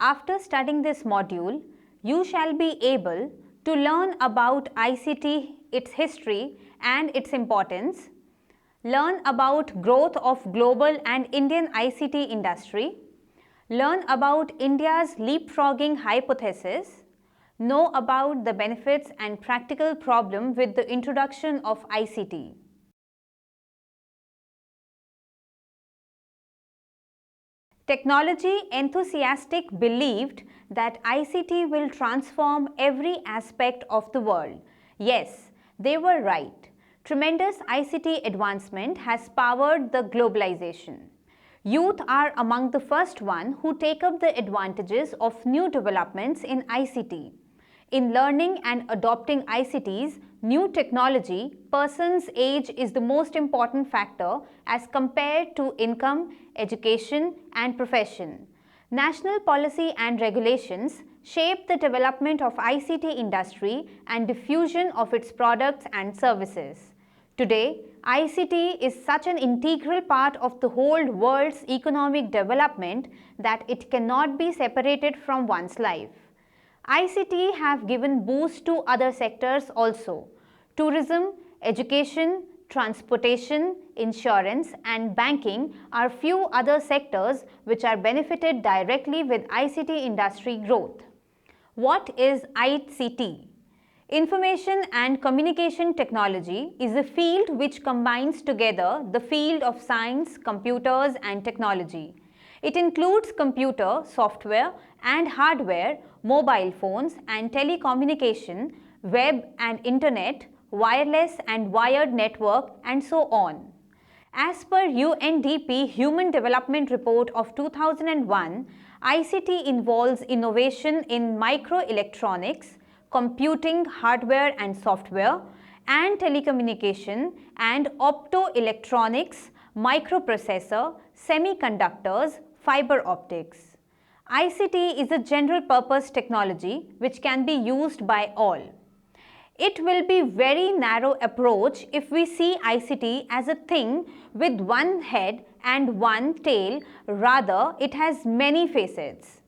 After studying this module, you shall be able to learn about ICT, its history and its importance, learn about growth of global and Indian ICT industry, learn about India's leapfrogging hypothesis, know about the benefits and practical problem with the introduction of ICT. Technology enthusiastic believed that ICT will transform every aspect of the world. Yes, they were right. Tremendous ICT advancement has powered the globalization. Youth are among the first one who take up the advantages of new developments in ICT. In learning and adopting ICTs, new technology, person's age is the most important factor as compared to income, education and profession. National policy and regulations shape the development of ICT industry and diffusion of its products and services. Today, ICT is such an integral part of the whole world's economic development that it cannot be separated from one's life. ICT have given boost to other sectors also. Tourism, education, transportation, insurance and banking are few other sectors which are benefited directly with ICT industry growth. What is ICT? Information and communication technology is a field which combines together the field of science, computers and technology. It includes computer, software and hardware, mobile phones and telecommunication, web and internet, wireless and wired network and so on. As per UNDP Human Development Report of 2001, ICT involves innovation in microelectronics, computing hardware and software, and telecommunication and optoelectronics, microprocessor, semiconductors, fiber optics. ICT is a general purpose technology which can be used by all. It will be very narrow approach if we see ICT as a thing with one head and one tail, rather it has many facets.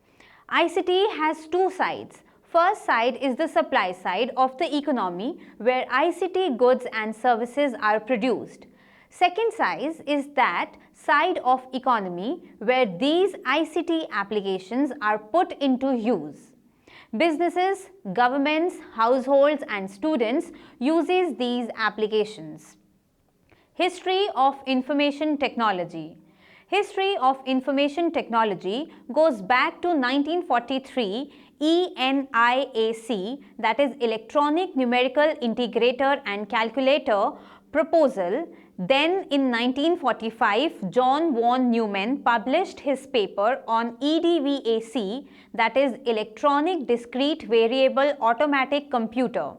ICT has two sides. First side is the supply side of the economy where ICT goods and services are produced. Second side is that side of economy where these ICT applications are put into use. Businesses, governments, households and students uses these applications. History of information technology. History of information technology goes back to 1943 ENIAC, that is Electronic Numerical Integrator and Calculator proposal. Then in 1945, John von Neumann published his paper on EDVAC, that is Electronic Discrete Variable Automatic Computer.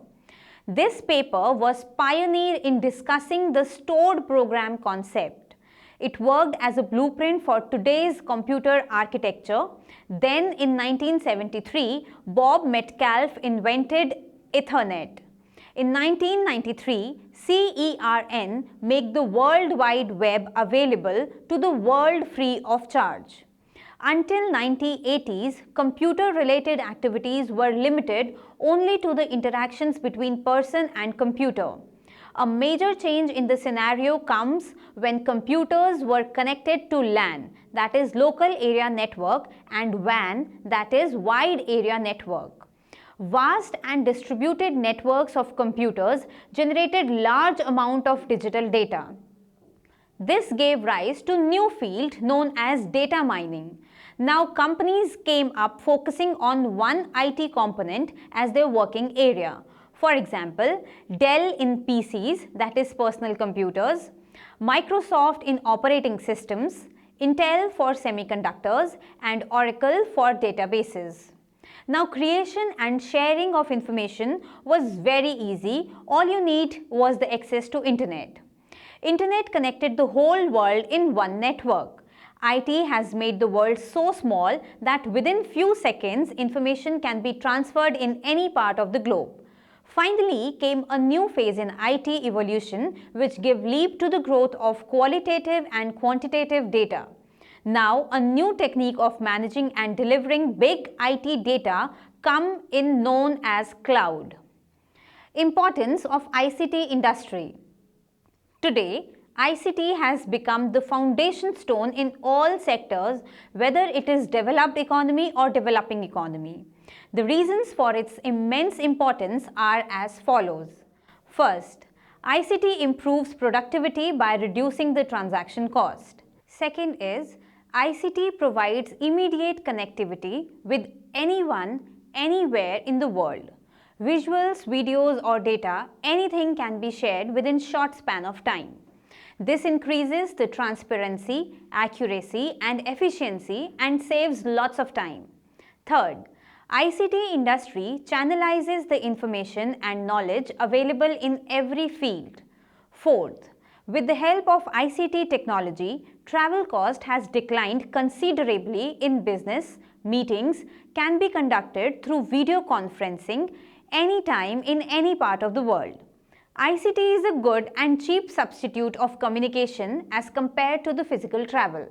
This paper was pioneer in discussing the stored program concept. It worked as a blueprint for today's computer architecture. Then in 1973, Bob Metcalfe invented Ethernet. In 1993, CERN made the World Wide Web available to the world free of charge. Until 1980s, computer-related activities were limited only to the interactions between person and computer. A major change in the scenario comes when computers were connected to LAN, that is Local Area Network, and WAN, that is Wide Area Network. Vast and distributed networks of computers generated large amount of digital data. This gave rise to new field known as data mining. Now companies came up focusing on one IT component as their working area. For example, Dell in PCs, that is personal computers, Microsoft in operating systems, Intel for semiconductors, and Oracle for databases. Now creation and sharing of information was very easy. All you need was the access to internet. Internet connected the whole world in one network. IT has made the world so small that within few seconds information can be transferred in any part of the globe. Finally came a new phase in IT evolution which gave leap to the growth of qualitative and quantitative data. Now, a new technique of managing and delivering big IT data come in known as cloud. Importance of ICT industry. Today, ICT has become the foundation stone in all sectors, whether it is developed economy or developing economy. The reasons for its immense importance are as follows. First, ICT improves productivity by reducing the transaction cost. Second is, ICT provides immediate connectivity with anyone, anywhere in the world. Visuals, videos or data, anything can be shared within short span of time. This increases the transparency, accuracy and efficiency and saves lots of time. Third, ICT industry channelizes the information and knowledge available in every field. Fourth, with the help of ICT technology, travel cost has declined considerably in business. Meetings can be conducted through video conferencing anytime in any part of the world. ICT is a good and cheap substitute of communication as compared to the physical travel.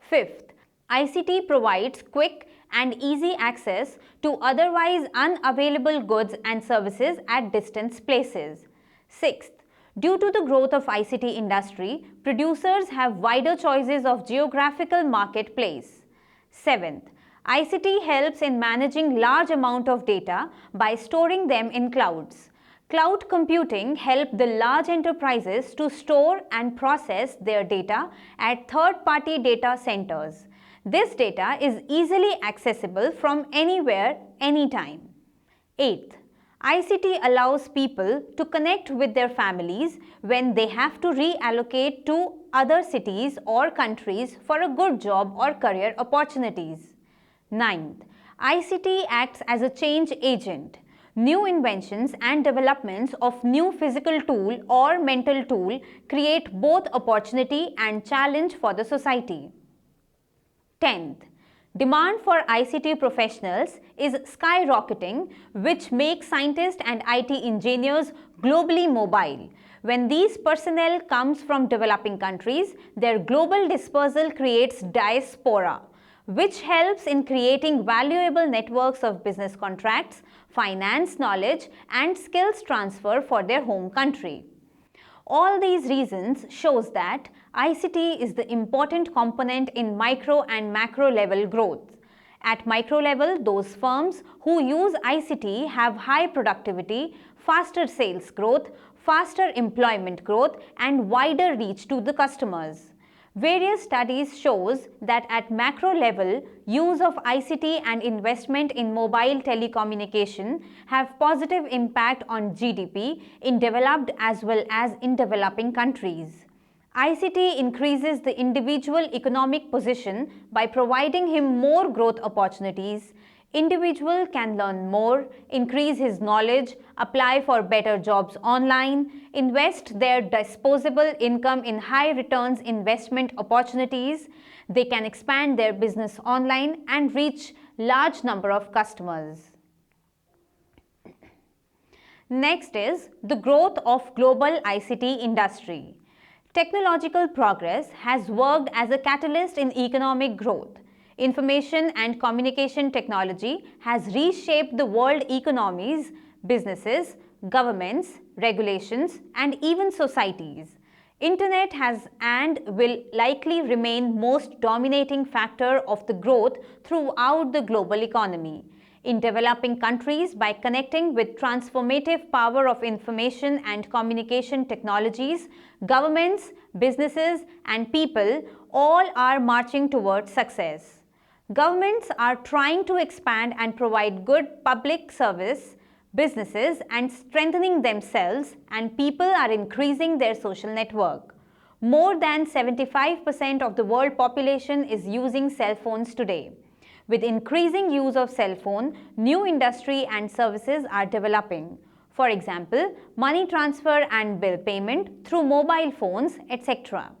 Fifth, ICT provides quick and easy access to otherwise unavailable goods and services at distant places. Sixth, due to the growth of ICT industry, producers have wider choices of geographical marketplace. Seventh, ICT helps in managing large amount of data by storing them in clouds. Cloud computing helps the large enterprises to store and process their data at third-party data centers. This data is easily accessible from anywhere, anytime. Eighth, ICT allows people to connect with their families when they have to reallocate to other cities or countries for a good job or career opportunities. Ninth, ICT acts as a change agent. New inventions and developments of new physical tool or mental tool create both opportunity and challenge for the society. 10th, demand for ICT professionals is skyrocketing, which makes scientists and IT engineers globally mobile. When these personnel comes from developing countries, their global dispersal creates diaspora, which helps in creating valuable networks of business contracts, finance knowledge and skills transfer for their home country. All these reasons shows that ICT is the important component in micro and macro level growth. At micro level, those firms who use ICT have high productivity, faster sales growth, faster employment growth and wider reach to the customers. Various studies shows that at macro level, use of ICT and investment in mobile telecommunication have positive impact on GDP in developed as well as in developing countries. ICT increases the individual economic position by providing him more growth opportunities. Individual can learn more, increase his knowledge, apply for better jobs online, invest their disposable income in high returns investment opportunities. They can expand their business online and reach large number of customers. Next is the growth of global ICT industry. Technological progress has worked as a catalyst in economic growth. Information and communication technology has reshaped the world economies, businesses, governments, regulations, and even societies. Internet has and will likely remain most dominating factor of the growth throughout the global economy. In developing countries, by connecting with transformative power of information and communication technologies, governments, businesses, and people all are marching towards success. Governments are trying to expand and provide good public service, businesses and strengthening themselves, and people are increasing their social network. More than 75% of the world population is using cell phones today. With increasing use of cell phone, new industry and services are developing. For example, money transfer and bill payment through mobile phones, etc.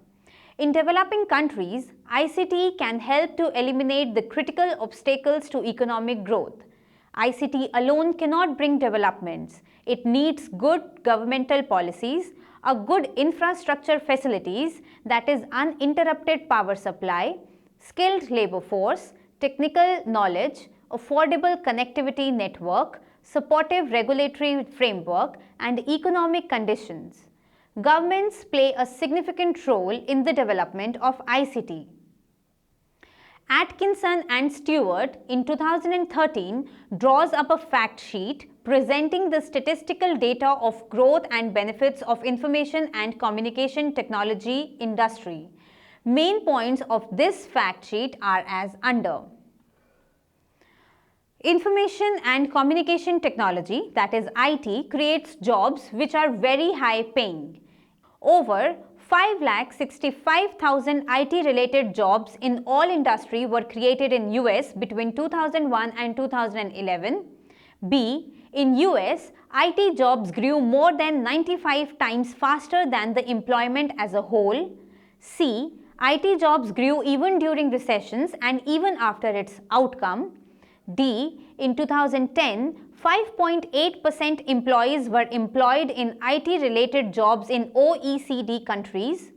In developing countries, ICT can help to eliminate the critical obstacles to economic growth. ICT alone cannot bring developments. It needs good governmental policies, a good infrastructure facilities, that is uninterrupted power supply, skilled labor force, technical knowledge, affordable connectivity network, supportive regulatory framework, and economic conditions. Governments play a significant role in the development of ICT. Atkinson and Stewart in 2013 draws up a fact sheet presenting the statistical data of growth and benefits of information and communication technology industry. Main points of this fact sheet are as under. Information and communication technology, that is IT, creates jobs which are very high paying. Over 5,65,000 IT-related jobs in all industry were created in US between 2001 and 2011. B. In US, IT jobs grew more than 95 times faster than the employment as a whole. C. IT jobs grew even during recessions and even after its outcome. D. In 2010, 5.8% employees were employed in IT-related jobs in OECD countries.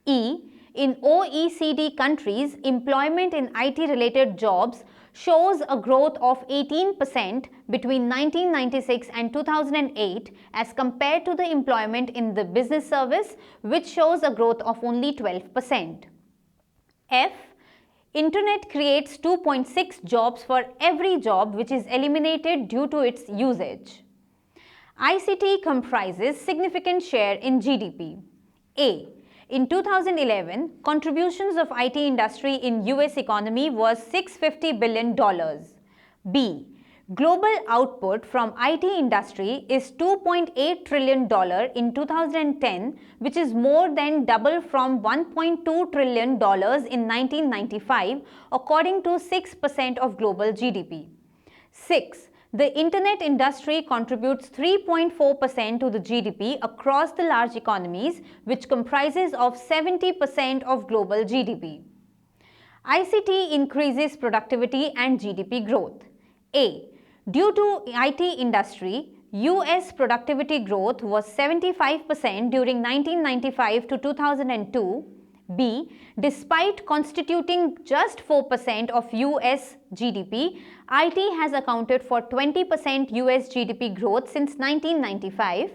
E. In OECD countries, employment in IT-related jobs shows a growth of 18% between 1996 and 2008 as compared to the employment in the business service, which shows a growth of only 12%. F. Internet creates 2.6 jobs for every job which is eliminated due to its usage. ICT comprises significant share in GDP. A. In 2011, contributions of IT industry in US economy was $650 billion. B. Global output from IT industry is $2.8 trillion in 2010, which is more than double from $1.2 trillion in 1995, according to 6% of global GDP. 6. The internet industry contributes 3.4% to the GDP across the large economies, which comprises of 70% of global GDP. ICT increases productivity and GDP growth. A. Due to IT industry, US productivity growth was 75% during 1995 to 2002. B. Despite constituting just 4% of US GDP, IT has accounted for 20% US GDP growth since 1995.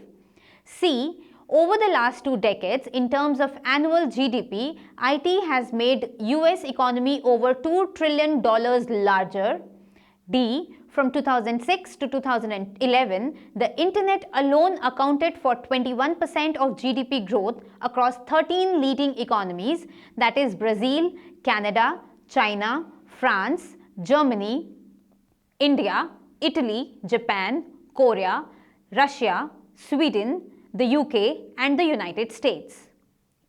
C. Over the last 2 decades, in terms of annual GDP, IT has made US economy over $2 trillion larger. D. From 2006 to 2011, the internet alone accounted for 21% of GDP growth across 13 leading economies, that is Brazil, Canada, China, France, Germany, India, Italy, Japan, Korea, Russia, Sweden, the UK and the United States.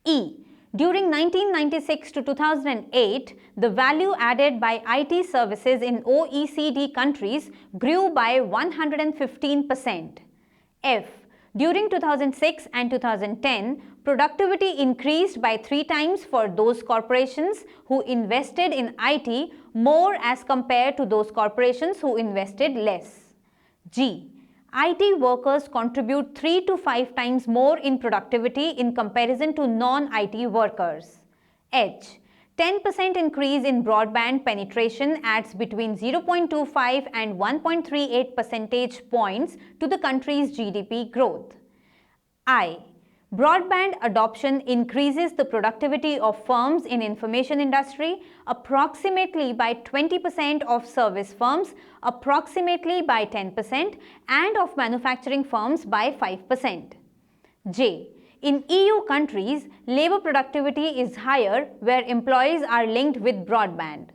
E. During 1996 to 2008, the value added by IT services in OECD countries grew by 115%. F. During 2006 and 2010, productivity increased by 3 times for those corporations who invested in IT more as compared to those corporations who invested less. G. IT workers contribute 3 to 5 times more in productivity in comparison to non-IT workers. H. 10% increase in broadband penetration adds between 0.25 and 1.38 percentage points to the country's GDP growth. I. Broadband adoption increases the productivity of firms in information industry approximately by 20%, of service firms approximately by 10%, and of manufacturing firms by 5%. J. In EU countries, labor productivity is higher where employees are linked with broadband.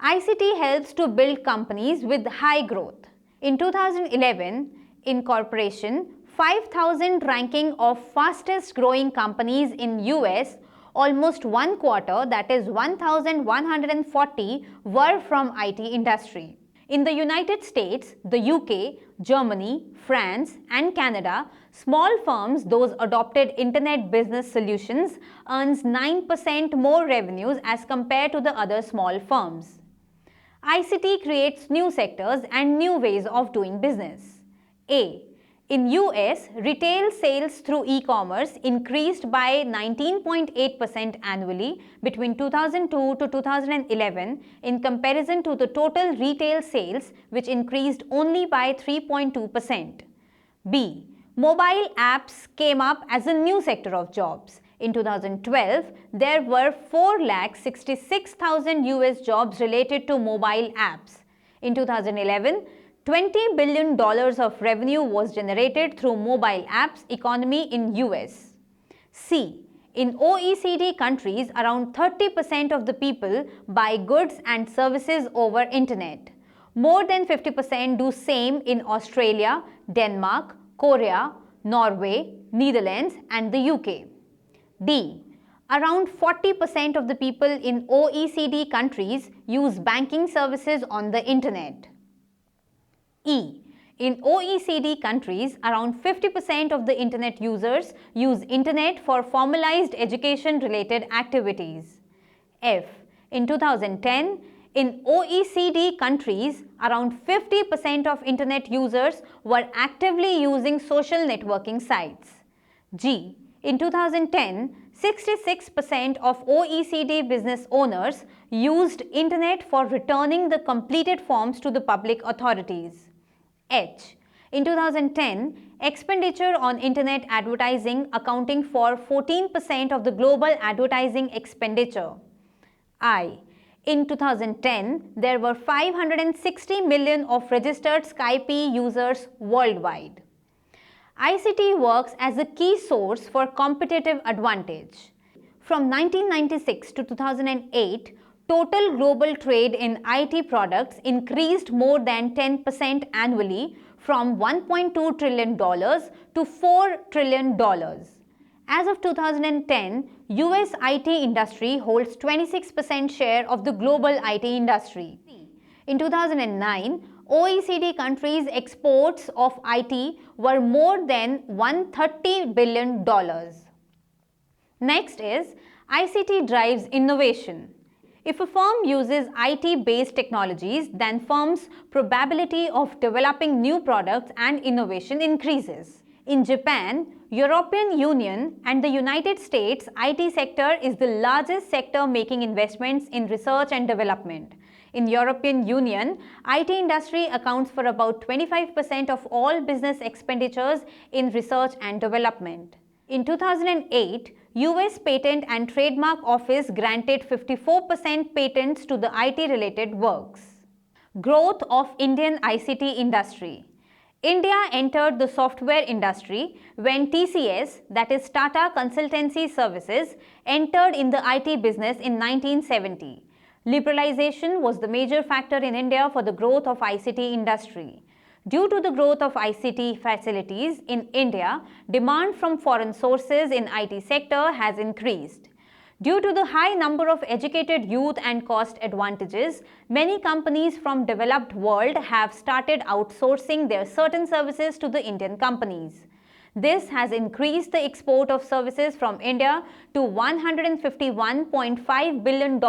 ICT helps to build companies with high growth. In 2011, Incorporation 5,000 ranking of fastest growing companies in US, almost 1/4, that is 1,140, were from IT industry. In the United States, the UK, Germany, France and Canada, small firms, those adopted internet business solutions, earns 9% more revenues as compared to the other small firms. ICT creates new sectors and new ways of doing business. A. In US, retail sales through e-commerce increased by 19.8% annually between 2002 to 2011 in comparison to the total retail sales, which increased only by 3.2%. B. Mobile apps came up as a new sector of jobs. In 2012, there were 4,66,000 US jobs related to mobile apps. In 2011, $20 billion of revenue was generated through mobile apps economy in US. C. In OECD countries, around 30% of the people buy goods and services over internet. More than 50% do same in Australia, Denmark, Korea, Norway, Netherlands and the UK. D. Around 40% of the people in OECD countries use banking services on the internet. E. In OECD countries, around 50% of the internet users use internet for formalized education-related activities. F. In 2010, in OECD countries, around 50% of internet users were actively using social networking sites. G. In 2010, 66% of OECD business owners used internet for returning the completed forms to the public authorities. H. In 2010, expenditure on internet advertising accounting for 14% of the global advertising expenditure. I. In 2010, there were 560 million of registered Skype users worldwide. ICT works as a key source for competitive advantage. From 1996 to 2008, total global trade in IT products increased more than 10% annually from $1.2 trillion to $4 trillion. As of 2010, US IT industry holds 26% share of the global IT industry. In 2009, OECD countries' exports of IT were more than $130 billion. Next is ICT drives innovation. If a firm uses IT-based technologies, then firm's probability of developing new products and innovation increases. In Japan, European Union and the United States, IT sector is the largest sector making investments in research and development. In European Union, IT industry accounts for about 25% of all business expenditures in research and development. In 2008, US Patent and Trademark Office granted 54% patents to the IT-related works. Growth of Indian ICT industry. India entered the software industry when TCS, that is Tata Consultancy Services, entered in the IT business in 1970. Liberalization was the major factor in India for the growth of ICT industry. Due to the growth of ICT facilities in India, demand from foreign sources in IT sector has increased. Due to the high number of educated youth and cost advantages, many companies from developed world have started outsourcing their certain services to the Indian companies. This has increased the export of services from India to $151.5 billion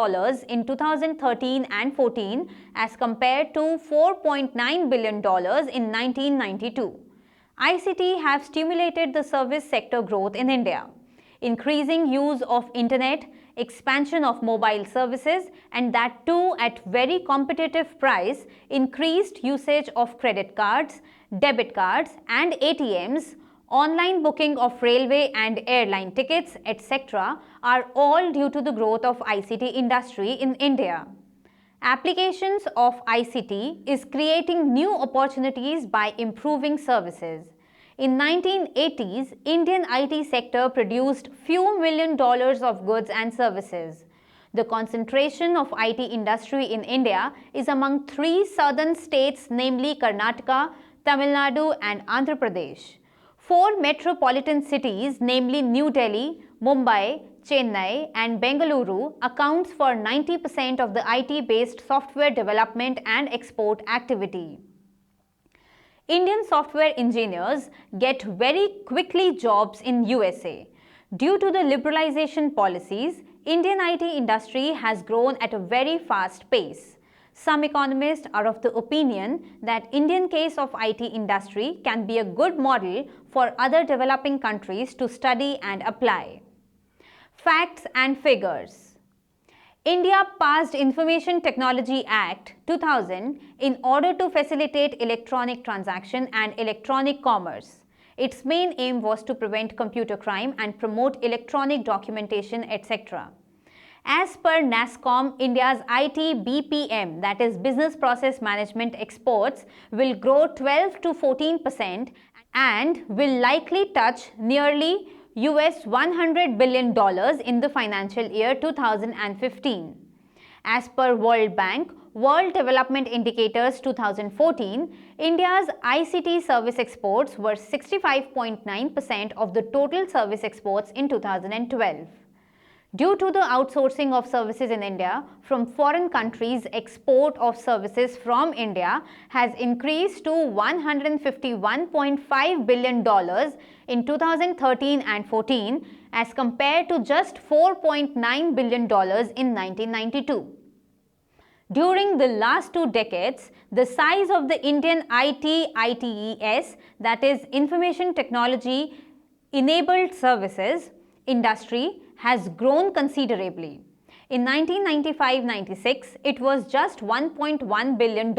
in 2013 and 14 as compared to $4.9 billion in 1992. ICT have stimulated the service sector growth in India. Increasing use of internet, expansion of mobile services, and that too at very competitive price, increased usage of credit cards, debit cards and ATMs, online booking of railway and airline tickets, etc. are all due to the growth of ICT industry in India. Applications of ICT is creating new opportunities by improving services. In 1980s, Indian IT sector produced few million dollars of goods and services. The concentration of IT industry in India is among three southern states, namely Karnataka, Tamil Nadu and Andhra Pradesh. Four metropolitan cities, namely New Delhi, Mumbai, Chennai and Bengaluru, accounts for 90% of the IT-based software development and export activity. Indian software engineers get very quickly jobs in USA. Due to the liberalization policies, Indian IT industry has grown at a very fast pace. Some economists are of the opinion that Indian case of IT industry can be a good model for other developing countries to study and apply. Facts and figures. India passed Information Technology Act 2000 in order to facilitate electronic transaction and electronic commerce. Its main aim was to prevent computer crime and promote electronic documentation, etc. As per NASSCOM, India's IT BPM, that is Business Process Management exports, will grow 12 to 14% and will likely touch nearly US $100 billion in the financial year 2015. As per World Bank, World Development Indicators 2014, India's ICT service exports were 65.9% of the total service exports in 2012. Due to the outsourcing of services in India from foreign countries, export of services from India has increased to $151.5 billion in 2013 and 14 as compared to just $4.9 billion in 1992. During the last 2 decades, the size of the Indian ITES, that is Information Technology Enabled Services, industry has grown considerably. In 1995-96, it was just $1.1 billion,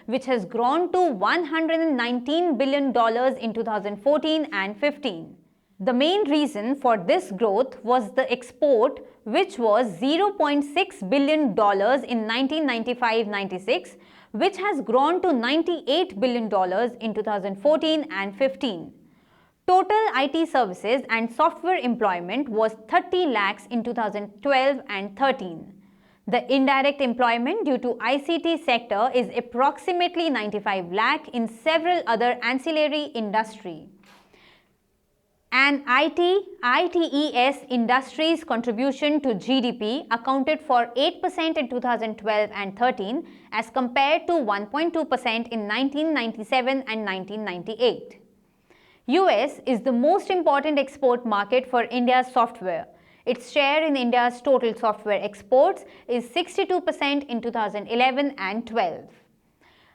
which has grown to $119 billion in 2014 and 15. The main reason for this growth was the export, which was $0.6 billion in 1995-96, which has grown to $98 billion in 2014 and 15. Total IT services and software employment was 30 lakhs in 2012 and 13. The indirect employment due to ICT sector is approximately 95 lakh in several other ancillary industry. And ITES industry's contribution to GDP accounted for 8% in 2012 and 13 as compared to 1.2% in 1997 and 1998. US is the most important export market for India's software. Its share in India's total software exports is 62% in 2011 and 12.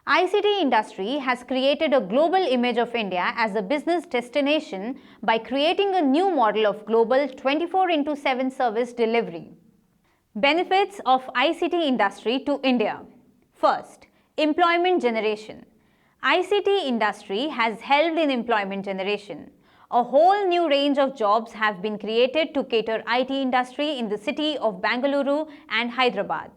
ICT industry has created a global image of India as a business destination by creating a new model of global 24/7 service delivery. Benefits of ICT industry to India. First, employment generation. ICT industry has helped in employment generation. A whole new range of jobs have been created to cater IT industry in the city of Bengaluru and Hyderabad.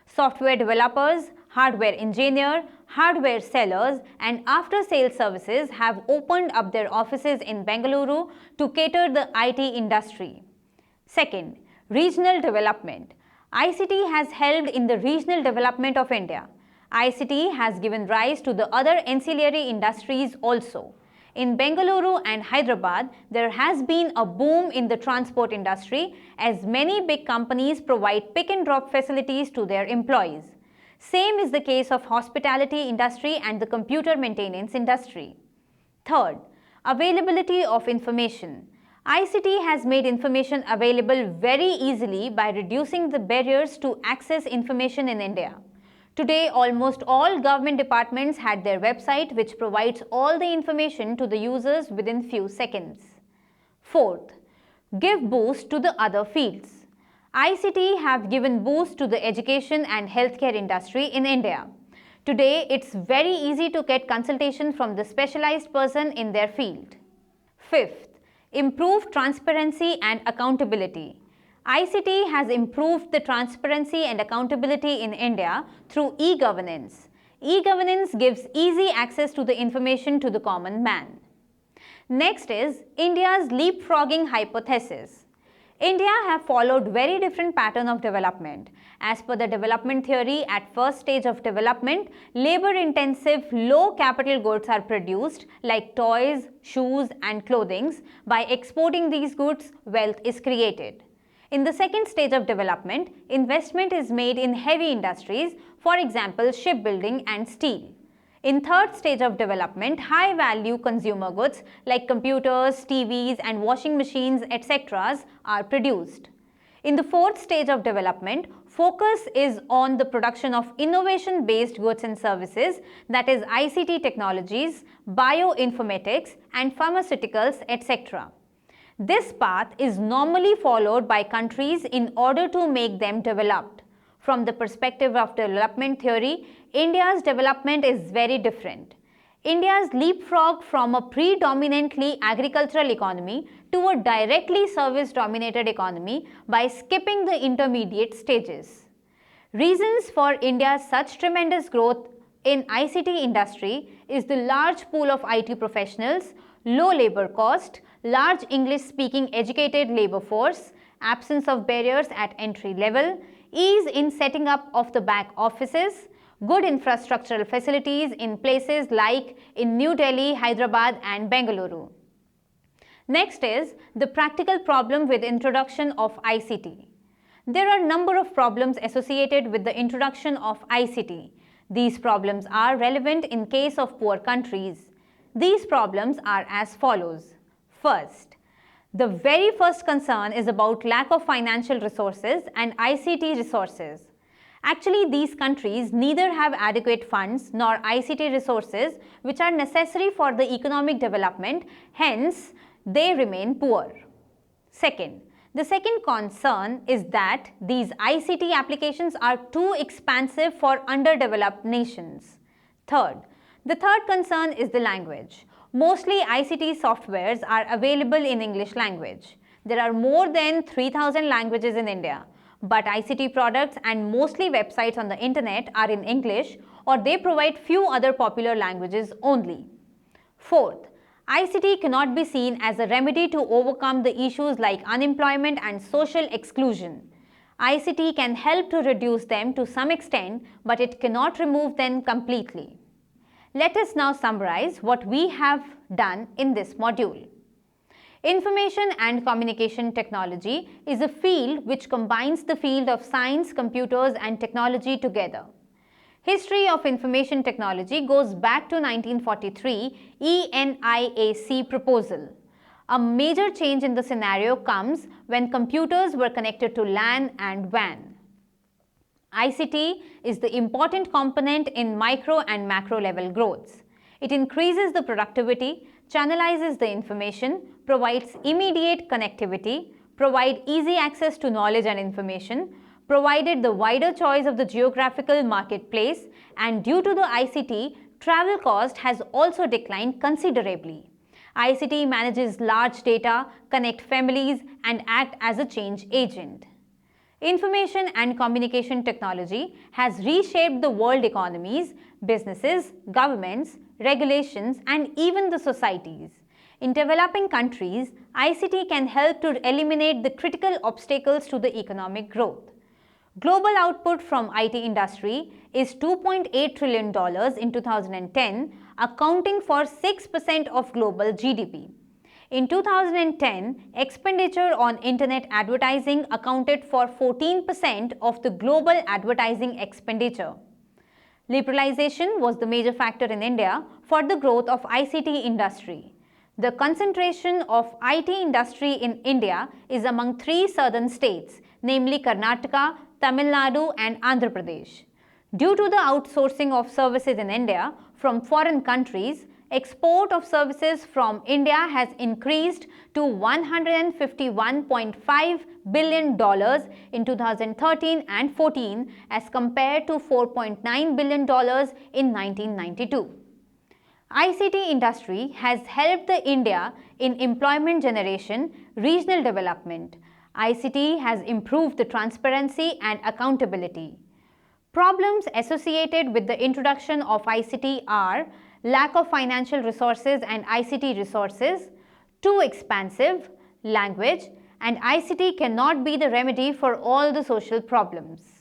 Software developers, hardware engineer, hardware sellers and after-sales services have opened up their offices in Bengaluru to cater the IT industry. Second, regional development. ICT has helped in the regional development of India. ICT has given rise to the other ancillary industries also. In Bengaluru and Hyderabad, there has been a boom in the transport industry as many big companies provide pick and drop facilities to their employees. Same is the case of hospitality industry and the computer maintenance industry. Third, availability of information. ICT has made information available very easily by reducing the barriers to access information in India. Today, almost all government departments had their website which provides all the information to the users within few seconds. Fourth, give boost to the other fields. ICT have given boost to the education and healthcare industry in India. Today, it's very easy to get consultation from the specialized person in their field. Fifth, improve transparency and accountability. ICT has improved the transparency and accountability in India through e-governance. E-governance gives easy access to the information to the common man. Next is India's leapfrogging hypothesis. India have followed very different pattern of development. As per the development theory, at first stage of development, labor-intensive, low-capital goods are produced like toys, shoes and clothing. By exporting these goods, wealth is created. In the second stage of development, investment is made in heavy industries, for example, shipbuilding and steel. In third stage of development, high-value consumer goods like computers, TVs and washing machines, etc. are produced. In the fourth stage of development, focus is on the production of innovation-based goods and services, that is ICT technologies, bioinformatics and pharmaceuticals, etc. This path is normally followed by countries in order to make them developed. From the perspective of development theory, India's development is very different. India's leapfrog from a predominantly agricultural economy to a directly service-dominated economy by skipping the intermediate stages. Reasons for India's such tremendous growth in ICT industry is the large pool of IT professionals, low labor cost, large English-speaking educated labor force, absence of barriers at entry level, ease in setting up of the back offices, good infrastructural facilities in places like in New Delhi, Hyderabad and Bengaluru. Next is the practical problem with introduction of ICT. There are a number of problems associated with the introduction of ICT. These problems are relevant in case of poor countries. These problems are as follows. First, the very first concern is about lack of financial resources and ICT resources. Actually, these countries neither have adequate funds nor ICT resources which are necessary for the economic development, hence they remain poor. Second, the second concern is that these ICT applications are too expansive for underdeveloped nations. Third, the third concern is the language. Mostly ICT softwares are available in English language. There are more than 3,000 languages in India. But ICT products and mostly websites on the internet are in English or they provide few other popular languages only. Fourth, ICT cannot be seen as a remedy to overcome the issues like unemployment and social exclusion. ICT can help to reduce them to some extent, but it cannot remove them completely. Let us now summarize what we have done in this module. Information and communication technology is a field which combines the field of science, computers and technology together. History of information technology goes back to 1943 ENIAC proposal. A major change in the scenario comes when computers were connected to LAN and WAN. ICT is the important component in micro and macro level growths. It increases the productivity, channelizes the information, provides immediate connectivity, provide easy access to knowledge and information, provided the wider choice of the geographical marketplace, and due to the ICT, travel cost has also declined considerably. ICT manages large data, connect families, and act as a change agent. Information and communication technology has reshaped the world economies, businesses, governments, regulations, and even the societies. In developing countries, ICT can help to eliminate the critical obstacles to the economic growth. Global output from IT industry is $2.8 trillion in 2010, accounting for 6% of global GDP. In 2010, expenditure on internet advertising accounted for 14% of the global advertising expenditure. Liberalization was the major factor in India for the growth of ICT industry. The concentration of IT industry in India is among 3 southern states, namely Karnataka, Tamil Nadu and Andhra Pradesh. Due to the outsourcing of services in India from foreign countries, export of services from India has increased to $151.5 billion in 2013 and 14 as compared to $4.9 billion in 1992. ICT industry has helped the India in employment generation, regional development. ICT has improved the transparency and accountability. Problems associated with the introduction of ICT are lack of financial resources and ICT resources, too expansive, language, and ICT cannot be the remedy for all the social problems.